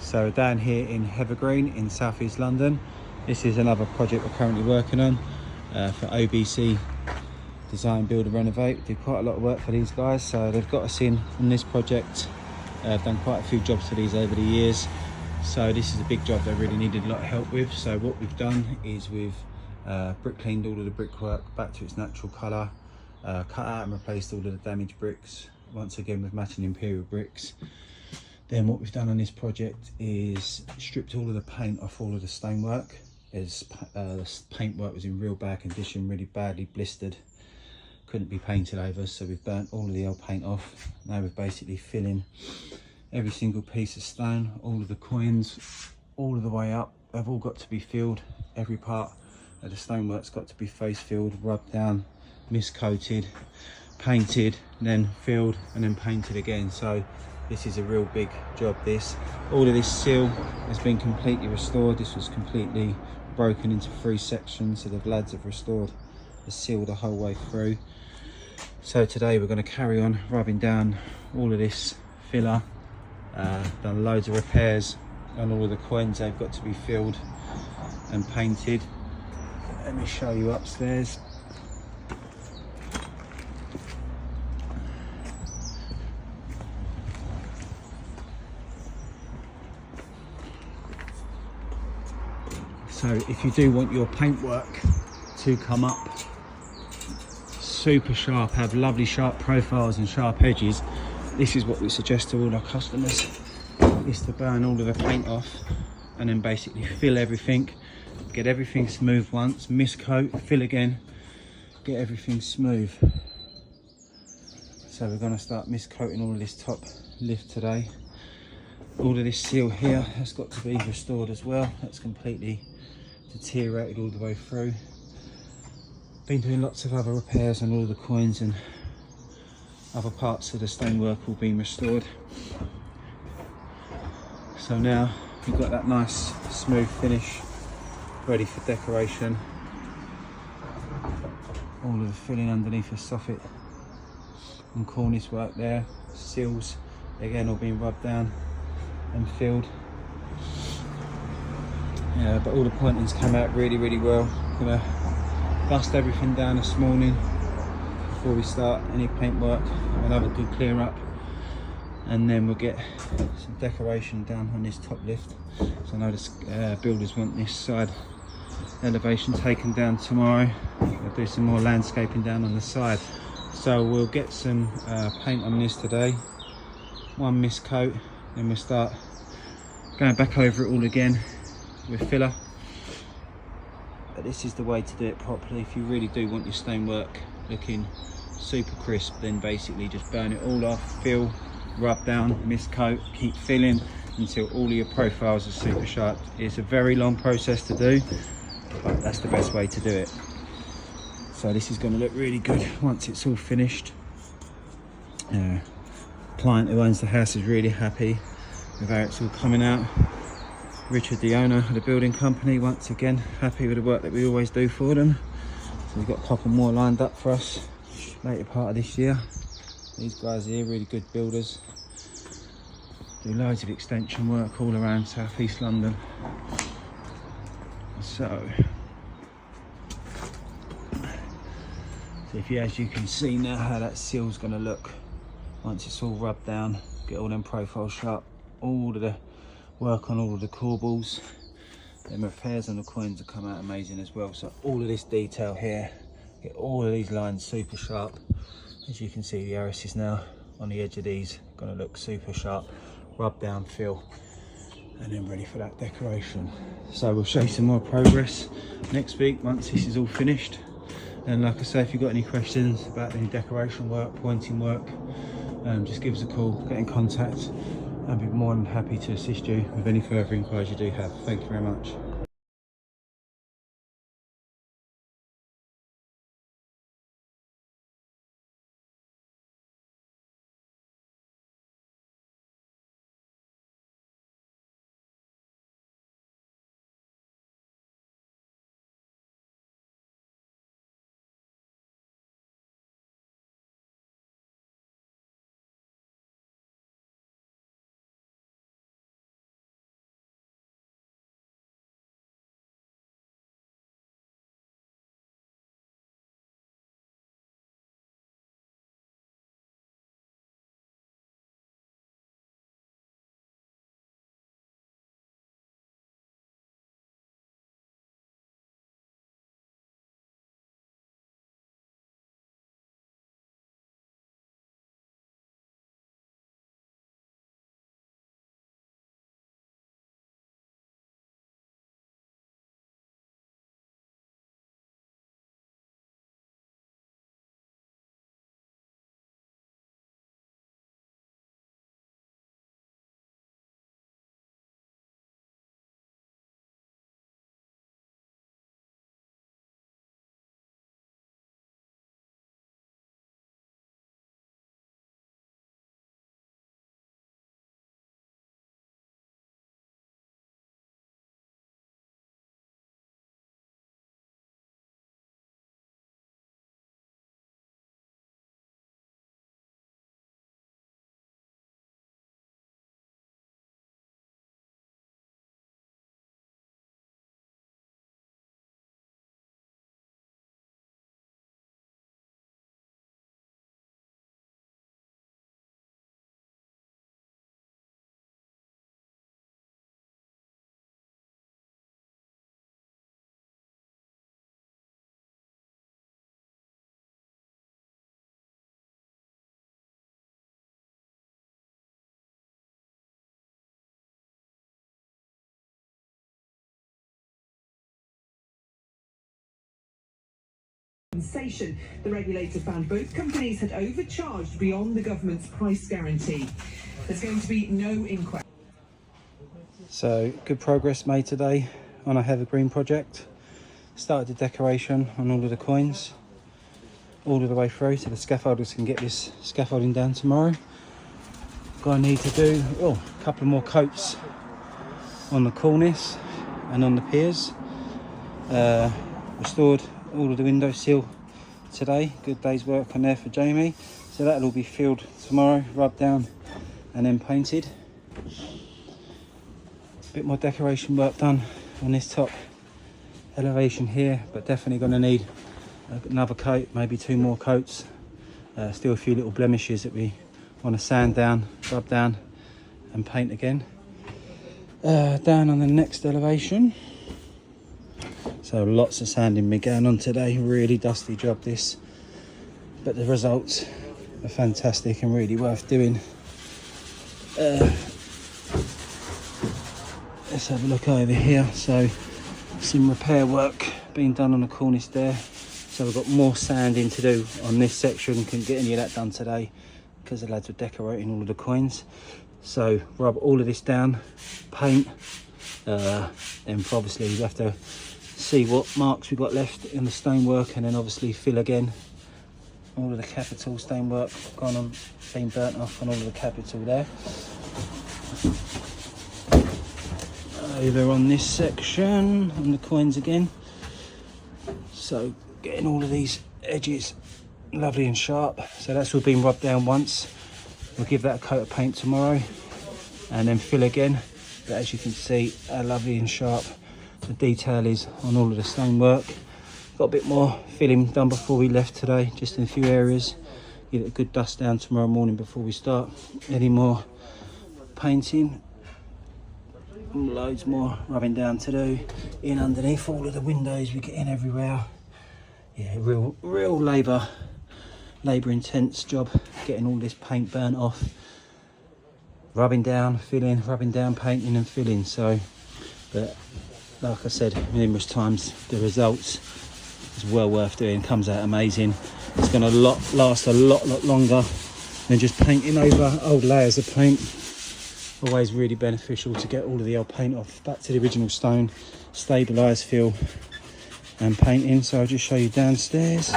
So down here in Heathergreen in southeast London, this is another project we're currently working on for OBC Design, Build and Renovate. We do quite a lot of work for these guys, so they've got us in on this project. I've done quite a few jobs for these over the years, so this is a big job they really needed a lot of help with. So what we've done is we've brick cleaned all of the brickwork back to its natural colour, cut out and replaced all of the damaged bricks, once again with matching Imperial bricks. Then what we've done on this project is stripped all of the paint off all of the stonework, as the paintwork was in real bad condition, really badly blistered, couldn't be painted over, so we've burnt all of the old paint off. Now we're basically filling every single piece of stone, all of the coins, all of the way up. They've all got to be filled. Every part of the stonework's got to be face filled, rubbed down, miscoated, painted, then filled, and then painted again. So this is a real big job. All of this seal has been completely restored. This was completely broken into 3 sections, so the lads have restored the seal the whole way through. So today we're going to carry on rubbing down all of this filler. Done loads of repairs on all of the coins. They've got to be filled and painted. Let me show you upstairs. So if you do want your paintwork to come up super sharp, have lovely sharp profiles and sharp edges, this is what we suggest to all our customers, is to burn all of the paint off and then basically fill everything, get everything smooth once, miscoat, fill again, get everything smooth. So we're going to start miscoating all of this top lift today. All of this seal here has got to be restored as well. That's completely deteriorated all the way through. Been doing lots of other repairs on all the coins, and other parts of the stonework all being restored. So now we've got that nice smooth finish ready for decoration. All of the filling underneath the soffit and cornice work there, seals again all being rubbed down and filled. Yeah, but all the pointings come out really well. Gonna dust everything down this morning before we start any paintwork. We'll have a good clear up, and then we'll get some decoration down on this top lift. So I know the builders want this side elevation taken down tomorrow. We'll do some more landscaping down on the side. So we'll get some paint on this today, one miscoat, then we'll start going back over it all again with filler. But this is the way to do it properly. If you really do want your stonework looking super crisp, then basically just burn it all off, fill, rub down, miscoat, keep filling until all of your profiles are super sharp. It's a very long process to do, but that's the best way to do it. So this is going to look really good once it's all finished. Client who owns the house is really happy with how it's all coming out. Richard, the owner of the building company, once again happy with the work that we always do for them. So we've got a couple more lined up for us later part of this year. These guys here, really good builders, do loads of extension work all around southeast London. So if you, as you can see now, how that seal's going to look once it's all rubbed down, get all them profiles sharp, all of the work on all of the corbels, then repairs on the coins will come out amazing as well. So all of this detail here, get all of these lines super sharp. As you can see, the Aris is now on the edge of these, going to look super sharp, rub down, fill, and then ready for that decoration. So we'll show you some more progress next week once this is all finished. And like I say, if you've got any questions about any decoration work, pointing work, just give us a call, get in contact. I'd be more than happy to assist you with any further inquiries you do have. Thank you very much. compensation. The regulator found both companies had overcharged beyond the government's price guarantee. There's going to be no inquiry. So good progress made today on our Evergreen project. Started the decoration on all of the coins all of the way through, so the scaffolders can get this scaffolding down tomorrow. Gonna need to do a couple more coats on the cornice and on the piers. Restored all of the window sill today. Good day's work on there for Jamie. So that'll all be filled tomorrow, rubbed down and then painted. Bit more decoration work done on this top elevation here, but definitely going to need another coat, maybe 2 more coats. Still a few little blemishes that we want to sand down, rub down and paint again. Down on the next elevation, so lots of sanding been going on today. Really dusty job this, but the results are fantastic and really worth doing. Let's have a look over here. So some repair work being done on the cornice there, so we've got more sanding to do on this section. Couldn't get any of that done today because the lads were decorating all of the coins. So rub all of this down, paint, and obviously we have to see what marks we've got left in the stonework, and then obviously fill again. All of the capital stonework gone on, been burnt off on all of the capital there. Over on this section, on the coins again. So getting all of these edges lovely and sharp. So that's all been rubbed down once. We'll give that a coat of paint tomorrow and then fill again. But as you can see, how lovely and sharp the detail is on all of the stonework. Got a bit more filling done before we left today, just in a few areas. Give it a good dust down tomorrow morning before we start any more painting. Loads more rubbing down to do in underneath all of the windows. We get in everywhere. Yeah, real labour intense job getting all this paint burnt off, rubbing down, filling, rubbing down, painting and filling. So, but like I said numerous times, the results is well worth doing. Comes out amazing. It's going to last a lot longer than just painting over old layers of paint. Always really beneficial to get all of the old paint off, back to the original stone, stabilise, fill and painting. So I'll just show you downstairs.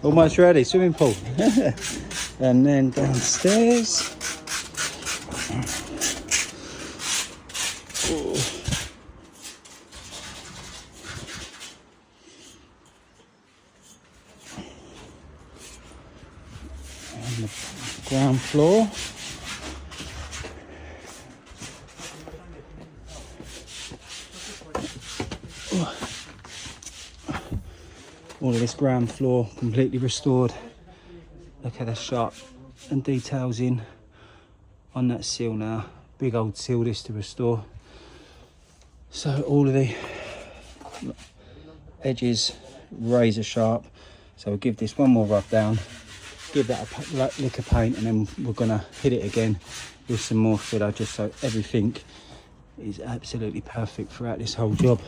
Almost ready, swimming pool. And then downstairs. On the ground floor. All of this ground floor completely restored. Look at the sharp and details in on that sill now. Big old sill this to restore. So all of the edges razor sharp. So we'll give this one more rub down, give that a lick of paint, and then we're gonna hit it again with some more filler, just so everything is absolutely perfect throughout this whole job.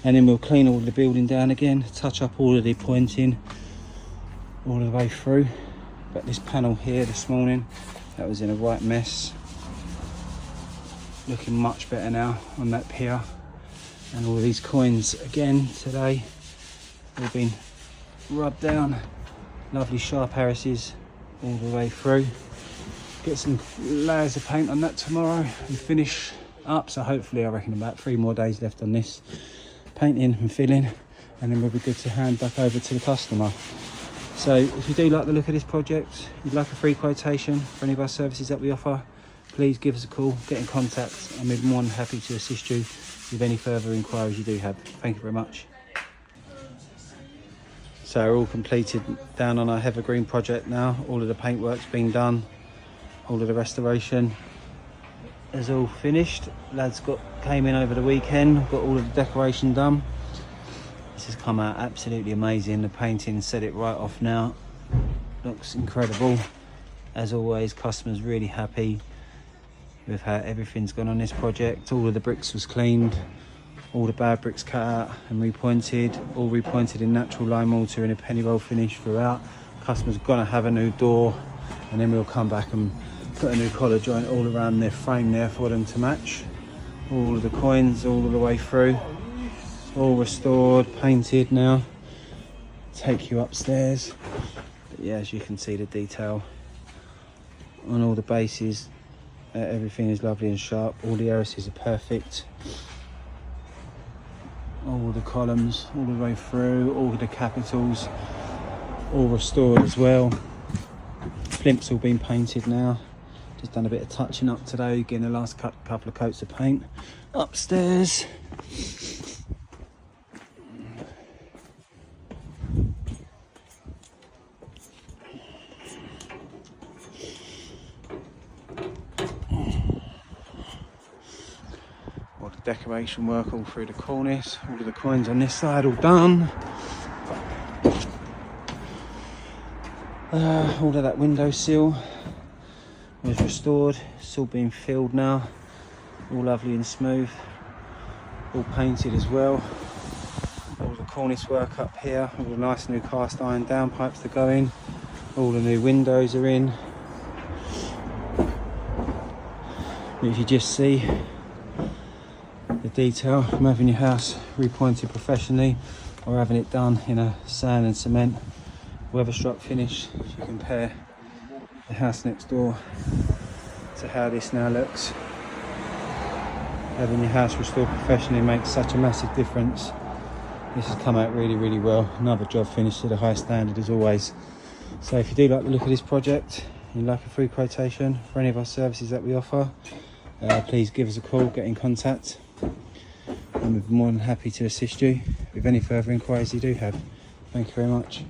And then we'll clean all the building down again, touch up all of the pointing all the way through. But this panel here this morning, that was in a right mess. Looking much better now on that pier. And all of these coins again today, all been rubbed down. Lovely sharp Harrises all the way through. Get some layers of paint on that tomorrow and finish up. So hopefully, I reckon about 3 more days left on this, painting and filling, and then we'll be good to hand back over to the customer. So if you do like the look of this project, you'd like a free quotation for any of our services that we offer, please give us a call, get in contact, and we're more than happy to assist you with any further inquiries you do have. Thank you very much. So we're all completed down on our Evergreen project now. All of the paintwork's been done, all of the restoration is all finished. Lads came in over the weekend, got all of the decoration done. This has come out absolutely amazing. The painting set it right off now. Looks incredible. As always, customers really happy. with how everything's gone on this project. All of the bricks was cleaned, all the bad bricks cut out and repointed, all repointed in natural lime mortar in a penny roll finish throughout. Customer's gonna have a new door, and then we'll come back and put a new collar joint all around their frame there for them to match. All of the coins all the way through, all restored, painted now. Take you upstairs. But yeah, as you can see, the detail on all the bases, everything is lovely and sharp. All the areas are perfect. All the columns all the way through, all the capitals all restored as well. Plinth's all been painted now. Just done a bit of touching up today, getting the last couple of coats of paint upstairs. All the decoration work all through the cornice, all of the coins on this side all done. All of that window sill was restored. It's all been filled now, all lovely and smooth, all painted as well. All the cornice work up here, all the nice new cast iron downpipes to go in, all the new windows are in. If you just see the detail from having your house repointed professionally or having it done in a sand and cement weatherstruck finish, if you compare the house next door to how this now looks, having your house restored professionally makes such a massive difference. This has come out really well. Another job finished to the high standard as always. So if you do like the look of this project, you'd like a free quotation for any of our services that we offer, please give us a call, get in contact, and we'll be more than happy to assist you with any further inquiries you do have. Thank you very much.